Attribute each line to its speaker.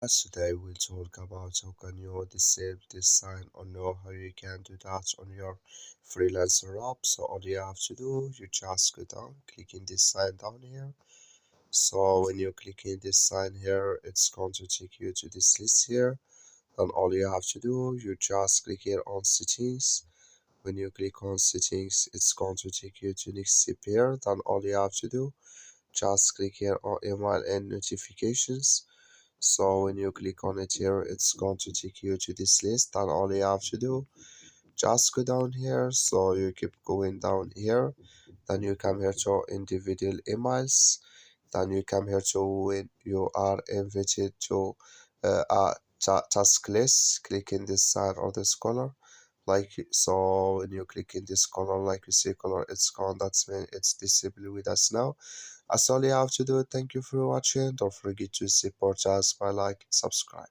Speaker 1: Today we'll talk about how can you disable this sign or know how you can do that on your freelancer app. So all you have to do, you just go down, clicking this sign down here. So when you click in this sign here, it's going to take you to this list here. Then all you have to do, you just click here on settings. When you click on settings, it's going to take you to next step here. Then all you have to do, just click here on email and notifications. So when you click on it here, it's going to take you to this list, and all you have to do, just go down here. So you keep going down here, then you come here to individual emails, then you come here to when you are invited to task list, click in this sign or this color. Like so, when you click in this color, like you see color, it's gone. That's when it's disabled with us now. That's all you have to do. Thank you for watching. Don't forget to support us by like, subscribe.